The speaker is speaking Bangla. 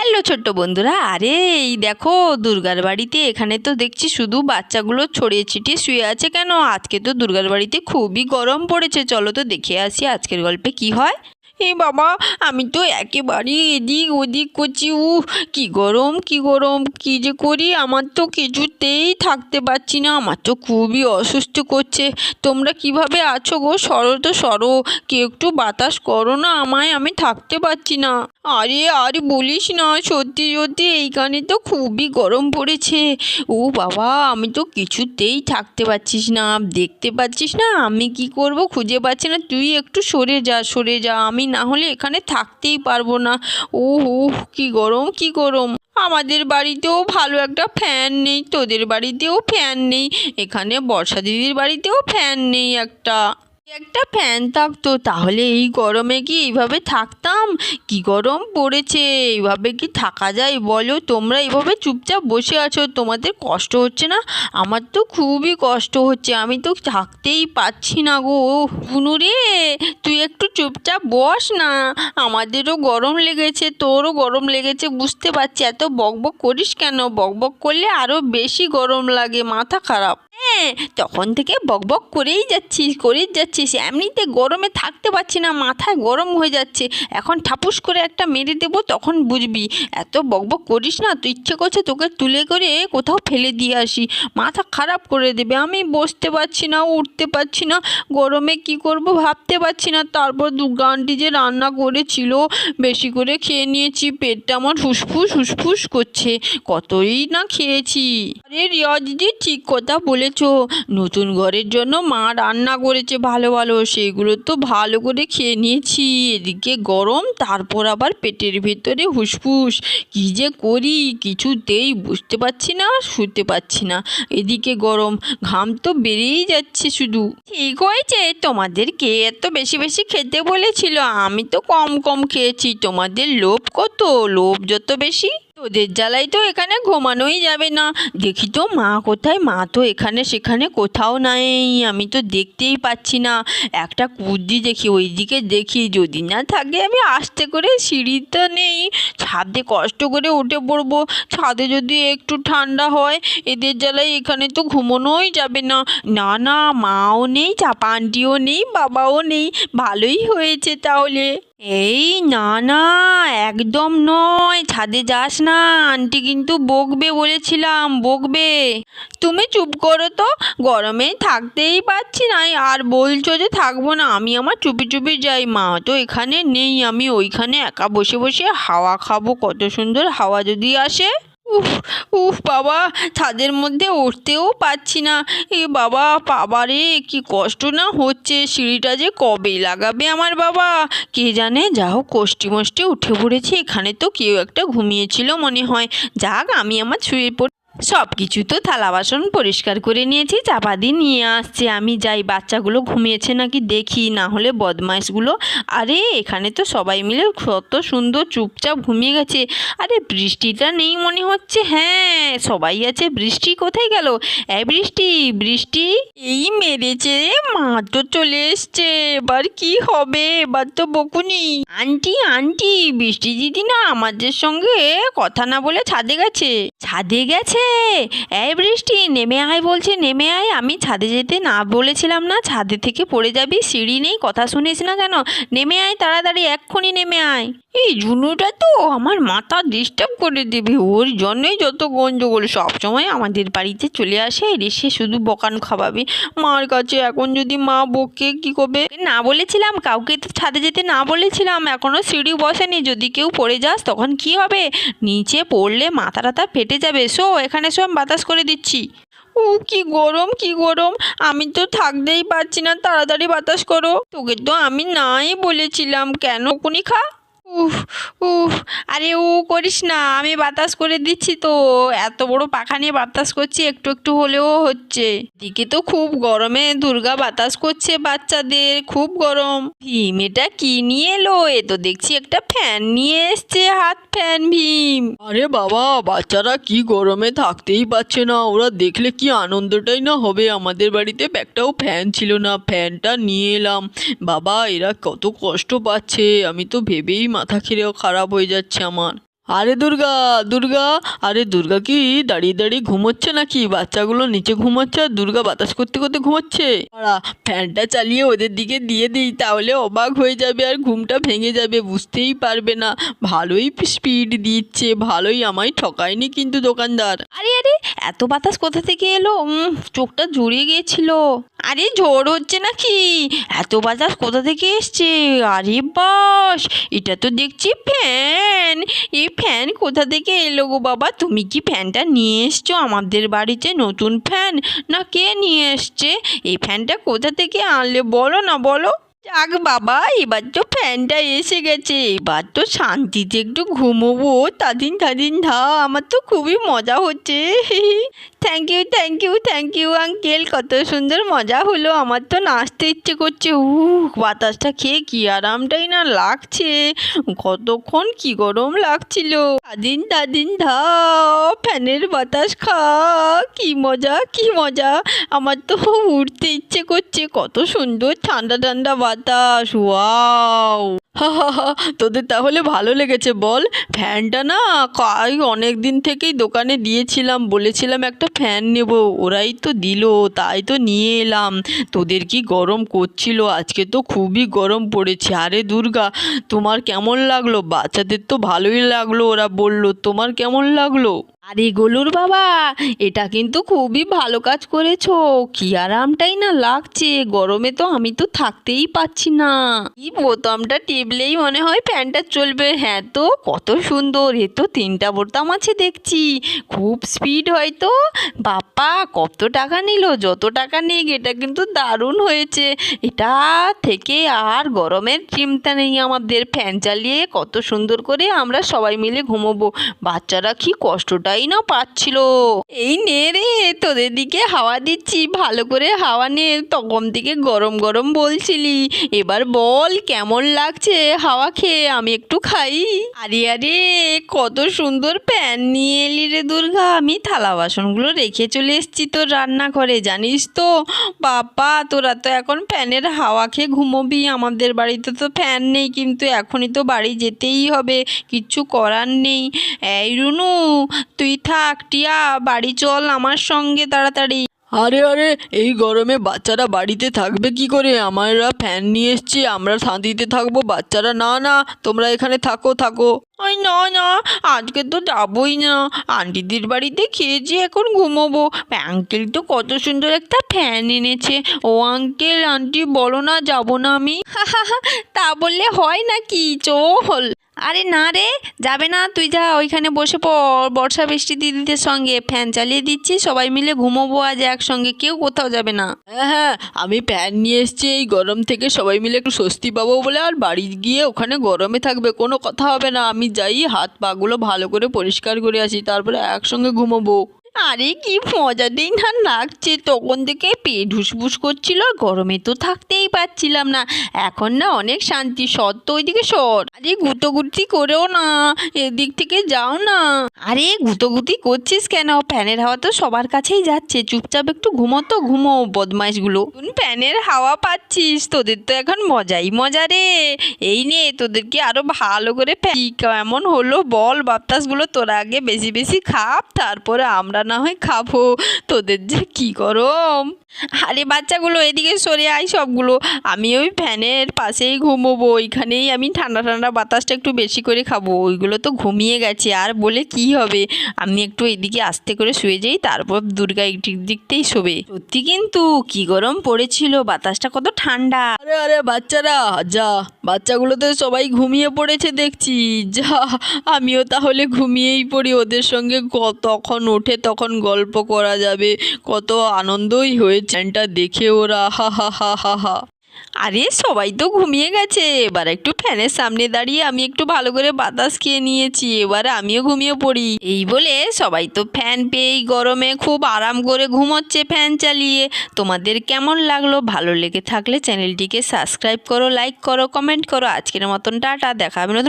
হ্যালো ছোট্ট বন্ধুরা, আরে এই দেখো দুর্গার বাড়িতে এখানে তো দেখছি শুধু বাচ্চাগুলো ছড়িয়ে ছিটিয়ে শুয়ে আছে কেন? আজকে তো দুর্গার বাড়িতে খুবই গরম পড়েছে, চলো তো দেখে আসি আজকের গল্পে কি হয়। এ বাবা, আমি তো একেবারে এদিক ওদিক করছি। কি গরম কি গরম, কি যে করি, আমার তো কিছুতেই থাকতে পারছি না, আমার তো খুবই অসুস্থ করছে। তোমরা কিভাবে আছো গো? সরো তো সরো, কেউ একটু বাতাস করো না আমায়, আমি থাকতে পারছি না। আরে আর বলিস না, সত্যি সত্যি এইখানে তো খুবই গরম পড়েছে। ও বাবা, আমি তো কিছুতেই থাকতে পারছিস না, দেখতে পাচ্ছিস না আমি কি করব, খুঁজে পাচ্ছি না। তুই একটু সরে যা সরে যা, আমি না হলে এখানে থাকতেই পারবো না। ও কি গরম কি গরম। আমাদের বাড়িতেও ভালো একটা ফ্যান নেই, তোদের বাড়িতেও ফ্যান নেই, এখানে বর্ষা দিদির বাড়িতেও ফ্যান নেই। একটা একটা ফ্যান থাকতো তাহলে এই গরমে কি এইভাবে থাকতাম? কি গরম পড়েছে, এইভাবে কি থাকা যায় বলো? তোমরা এইভাবে চুপচাপ বসে আছো, তোমাদের কষ্ট হচ্ছে না? আমার তো খুবই কষ্ট হচ্ছে, আমি তো থাকতেই পারছি না গো। বুনু রে, তুই একটু চুপচাপ বস না, আমাদেরও গরম লেগেছে, তোরও গরম লেগেছে বুঝতে পারছি, এত বকবক করিস কেন? বকবক করলে আরও বেশি গরম লাগে, মাথা খারাপ। হ্যাঁ, তখন থেকে বকবক করেই যাচ্ছিস, এমনিতে গরমে থাকতে পারছি না, মাথায় গরম হয়ে যাচ্ছে, এখন ঠাপুস করে একটা মেরে দেবো, তখন বুঝবি। এত বকবক করিস না, তুই ইচ্ছে করছে তোকে তুলে করে কোথাও ফেলে দিয়ে আসি, মাথা খারাপ করে দেবে। আমি বসতে পারছি না, উঠতে পারছি না, গরমে কি করব ভাবতে পারছি না। তারপর দুর্গা আন্টি যে রান্না করেছিল, বেশি করে খেয়ে নিয়েছি, পেটটা আমার হুসফুস করছে, কতই না খেয়েছি। আরে রিয়া দিদি ঠিক কথা বলেছো, নতুন ঘরের জন্য মা রান্না করেছে ভালো ভালো, সেগুলো তো ভালো করে খেয়ে নিয়েছি। এদিকে গরম, তারপর আবার পেটের ভেতরে হুসফুস, কি যে করি কিছুতেই বুঝতে পারছি না, শুতে পারছি না। এদিকে গরম, ঘাম তো বেরিয়েই যাচ্ছে শুধু। ঠিক হয়েছে, তোমাদেরকে এত বেশি বেশি খেতে বলেছিল, আমি তো কম কম খেয়েছি। তোমাদের লোভ কত, লোভ যত বেশি তোদের জ্বালাই তো এখানে ঘুমানোই যাবে না। দেখি তো মা কোথায়, মা তো এখানে সেখানে কোথাও নাই, আমি তো দেখতেই পাচ্ছি না। একটা কুর্দি দেখি, ওই দিকে দেখি, যদি না থাকে আমি আস্তে করে, সিঁড়ি তো নেই, ছাদে কষ্ট করে উঠে পড়বো, ছাদে যদি একটু ঠান্ডা হয়। এদের জ্বালাই এখানে তো ঘুমানোই যাবে না। না না, মাও নেই, চাপা আন্টিও নেই, বাবাও নেই, ভালোই হয়েছে তাহলে। এই না না, একদম নয়, ছাদে যাস না, আন্টি কিন্তু বকবে বলেছিলাম, বকবে। তুমি চুপ করো তো, গরমে থাকতেই পারছি না, আর বলছো যে থাকবো না। আমি আমার চুপি চুপি যাই, মা তো এখানে নেই, আমি ওইখানে একা বসে বসে হাওয়া খাবো, কত সুন্দর হাওয়া যদি আসে। উফ উফ বাবা, ছাদের মধ্যে উঠতেও পারছি না। এ বাবা, বাবারে কি কষ্ট না হচ্ছে, সিঁড়িটা যে কবে লাগাবে আমার বাবা কে জানে। যা হোক কষ্টি মষ্টি উঠে পড়েছি, এখানে তো কেউ একটা ঘুমিয়েছিল মনে হয়। যাক, আমি আমার শুয়ে পড়ি। সব কিছু তো থালা বাসন পরিষ্কার করে নিয়েছি, চাপা দিয়ে নিয়ে আসছে, আমি যাই বাচ্চাগুলো ঘুমিয়েছে নাকি দেখি, না হলে বদমাইশগুলো। আরে এখানে তো সবাই মিলে কত সুন্দর চুপচাপ ঘুমিয়ে গেছে। আরে বৃষ্টিটা নেই মনে হচ্ছে, হ্যাঁ সবাই আছে, বৃষ্টি কোথায় গেল? বৃষ্টি বৃষ্টি, এই মেরেছে, মা তো চলে এসছে, এবার কি হবে? এবার তো বকুনি। আন্টি আন্টি, বৃষ্টি দিদি না আমাদের সঙ্গে কথা না বলে ছাদে গেছে। ছাদে গেছে? এই বৃষ্টি নেমে আয় বলছে, নেমে আয়। আমি ছাদে যেতে না বলেছিলাম না? ছাদে থেকে পড়ে যাবি, সিঁড়ি নেই, কথা শুনিস না কেন? নেমে আয় তাড়াতাড়ি, এক্ষুনি নেমে আয়। এই জুনুটা তো আমার মাথা ডিস্টার্ব করে দেবে, ওর জন্যই যত গন্ডগোল, সবসময় আমাদের বাড়িতে চলে আসে, এসে শুধু বকান খাওয়াবে মার কাছে। এখন যদি মা বকে কি করবে? না বলেছিলাম, কাউকে তো ছাদে যেতে না বলেছিলাম, এখনো সিঁড়ি বসেনি, যদি কেউ পড়ে যাস তখন কি হবে? নিচে পড়লে মাথা টাথা ফেটে যাবে। শো এখানে, শো বাতাস করে দিচ্ছি। কি গরম কি গরম, আমি তো থাকতেই পারছি না, তাড়াতাড়ি বাতাস করো। তোকে তো আমি নাই বলেছিলাম, কেন কোনি খা। উফ উফ, আরে করিস না, আমি বাতাস করে দিচ্ছি তো, এত বড় পাখা নিয়ে বাতাস করছি, একটু একটু হলেও হচ্ছে। দিকে তো খুব গরমে দুর্গা বাতাস করছে, বাচ্চাদের খুব গরম। ভীম এটা কি নিয়ে এলো? এ তো দেখছি একটা ফ্যান নিয়ে এসছে, হাত ফ্যান ভীম। আরে বাবা, বাচ্চারা কি গরমে থাকতেই পারছে না, ওরা দেখলে কি আনন্দটাই না হবে। আমাদের বাড়িতে একটাও ফ্যান ছিল না, ফ্যানটা নিয়ে এলাম। বাবা, এরা কত কষ্ট পাচ্ছে, আমি তো ভেবেই মাথা খারাপ হয়ে যাচ্ছে আমার। আরে দুর্গা, দুর্গা, আরে দুর্গা কি দাঁড়িয়ে দাঁড়িয়ে ঘুমোচ্ছে নাকি? বাচ্চাগুলো নিচে ঘুমোচ্ছে আর দুর্গা বাতাস করতে করতে ঘুমোচ্ছে। দাঁড়া, ফ্যানটা চালিয়ে ওদের দিকে দিয়ে দিই, তাহলে অবাক হয়ে যাবে আর ঘুমটা ভেঙে যাবে, বুঝতেই পারবে না। ভালোই স্পিড দিচ্ছে, ভালোই, আমায় ঠকায়নি কিন্তু দোকানদার। আরে আরে, এত বাতাস কোথা থেকে এলো? চোখটা জুড়িয়ে গিয়েছিল। আরে ঝড় হচ্ছে নাকি? এত বাতাস কোথা থেকে এসছে? আরে বাস, এটা তো দেখছি ফ্যান। এই ফ্যান কোথা থেকে এলো গো বাবা? তুমি কি ফ্যানটা নিয়ে এসছো আমাদের বাড়িতে, নতুন ফ্যান? না কে নিয়ে এসছে? এই ফ্যানটা কোথা থেকে আনলে বলো না, বলো। যাক বাবা, এবার তো ফ্যানটা এসে গেছে, এবার তো শান্তিতে একটু ঘুমোবো। তাদিন তাদিন ধা, আমার তো খুবই মজা হচ্ছে। Thank you thank you thank you uncle, কত সুন্দর মজা হলো। আমার তো নাচতে ইচ্ছে করছে। বাতাসটা খেয়ে কি আরামটাই না লাগছে, কতক্ষণ কি গরম লাগছিল। তাদিন তাদিন ধা, ফ্যানের বাতাস খা, কি মজা কি মজা। আমার তো উঠতে ইচ্ছে করছে, কত সুন্দর ঠান্ডা ঠান্ডা বাতাস, ওয়াও। তোদের তাহলে ভালো লেগেছে বল? ফ্যানটা না অনেক দিন থেকেই দোকানে দিয়েছিলাম, বলেছিলাম একটা ফ্যান নেব, ওরাই তো দিল, তাই তো নিয়ে এলাম। তোদের কি গরম করছিল? আজকে তো খুবই গরম পড়েছে। আরে দুর্গা, তোমার কেমন লাগলো? বাচ্চাদের তো ভালোই লাগলো, ওরা বলল, তোমার কেমন লাগলো? আরে গোলুর বাবা, এটা কিন্তু খুবই ভালো কাজ করেছো, কি আরামটাই না লাগছে। গরমে তো আমি তো থাকতেই পাচ্ছি না। এই বোতামটা টিপলেই মনে হয় ফ্যানটা চলবে। হ্যাঁ তো, কত সুন্দর। এ তো 3টা বোতাম আছে দেখছি, খুব স্পিড হয় তো। বাপ্পা, কত টাকা নিল? যত টাকা নিক, এটা কিন্তু দারুণ হয়েছে। এটা থেকে আর গরমের চিন্তা নেই আমাদের। ফ্যান চালিয়ে কত সুন্দর করে আমরা সবাই মিলে ঘুমোবো। বাচ্চারা কি কষ্টটাই না পাচ্ছিল। এই নে রে, তোদের দিকে হাওয়া দিচ্ছি, ভালো করে হাওয়া নে। তখন থেকে গরম গরম বলছিলি, এবার বল কেমন লাগছে হাওয়া খেয়ে? আমি একটু খাই। আরে আরে, কত সুন্দর ফ্যান নিয়ে এলি রে দুর্গা। আমি থালা বাসনগুলো রেখে চলে এসেছি তোর রান্নাঘরে, জানিস তো। বাবা, তোরা তো এখন ফ্যানের হাওয়া খেয়ে ঘুমোবি। আমাদের বাড়িতে তো ফ্যান নেই, কিন্তু এখনই তো বাড়ি যেতেই হবে, কিচ্ছু করার নেই। এই রুনু, তুই থাক, টিয়া বাড়ি চল আমার সঙ্গে তাড়াতাড়ি। আরে আরে, এই গরমে বাচ্চারা বাড়িতে থাকবে কি করে? আমরা ফ্যান নিয়ে এসছি, আমরা শান্তিতে থাকবো, বাচ্চারা না না, তোমরা এখানে থাকো থাকো। ওই না না, আজকে তো যাবোই না। আন্টিদের বাড়িতে খেয়েছি, এখন ঘুমোবো। আঙ্কেল তো কত সুন্দর একটা ফ্যান এনেছে। ও আঙ্কেল আন্টি, বলো না যাবো না আমি। তা বললে হয় নাকি? চল। আরে না রে, যাবে না, তুই যা ওইখানে বসে পড় বর্ষা বৃষ্টি দিদিদের সঙ্গে। ফ্যান চালিয়ে দিচ্ছি, সবাই মিলে ঘুমোবো আজ একসঙ্গে, কেউ কোথাও যাবে না। হ্যাঁ হ্যাঁ, আমি ফ্যান নিয়ে এসেছি, এই গরম থেকে সবাই মিলে একটু স্বস্তি পাবো বলে। আর বাড়ি গিয়ে ওখানে গরমে থাকবে, কোনো কথা হবে না। আমি যাই, হাত পাগুলো ভালো করে পরিষ্কার করে আসি, তারপরে একসঙ্গে ঘুমোবো। আরে কি মজাতেই না লাগছে, তখন থেকে পেট হুসফুস করছিল, গরমে তো থাকতেই পারছিলাম না। এখন না অনেক শান্তি। সর তো ওইদিকে সর। আরে গুটোগুটি করেও না, এদিক থেকে যাও না। আরে গুটোগুটি করছিস কেন? ফ্যানের হাওয়া তো সবার কাছেই যাচ্ছে, চুপচাপ একটু ঘুমো ঘুমো, বদমাইশগুলো। ফ্যানের হাওয়া পাচ্ছিস, তোদের তো এখন মজাই মজা রে। এই নে, তোদেরকে আরো ভালো করে কেমন হলো বল বাতাসগুলো? তোরা আগে বেশি বেশি খাপ, তারপরে আমরা না হয় খাবো। তোদের যে কি গরম। আরে বাচ্চাগুলো এদিকে সরে আয় সবগুলো। আমি ওই ফ্যানের পাশেই ঘুমোবো, ওইখানেই আমি ঠান্ডা ঠান্ডা বাতাসটা একটু বেশি করে খাবো। ওইগুলো তো ঘুমিয়ে গেছে, আর বলে কি হবে। আমি একটু এদিকে আস্তে করে শুয়ে যাই, তারপর দুর্গা একটি দিকতেই শোবে। সত্যি কিন্তু কি গরম পড়েছিল, বাতাসটা কত ঠান্ডা। আরে আরে বাচ্চারা যা, বাচ্চাগুলো তো সবাই ঘুমিয়ে পড়েছে দেখছি, যা আমিও তাহলে ঘুমিয়েই পড়ি ওদের সঙ্গে। তখন ওঠে তখন গল্প করা যাবে, কত আনন্দই হয়েছে ফ্যানটা দেখে ওরা, হা হা হা হা হা। আরে সবাই তো ঘুমিয়ে গেছে, এবার একটু ফ্যানের সামনে দাঁড়িয়ে আমি একটু ভালো করে বাতাস খেয়ে নিয়েছি, এবার আমিও ঘুমিয়ে পড়ি। এই বলে সবাই তো ফ্যান পেয়েই গরমে খুব আরাম করে ঘুমোচ্ছে ফ্যান চালিয়ে। তোমাদের কেমন লাগলো? ভালো লেগে থাকলে চ্যানেলটিকে সাবস্ক্রাইব করো, লাইক করো, কমেন্ট করো। আজকের মতন টাটা, দেখা হবে নতুন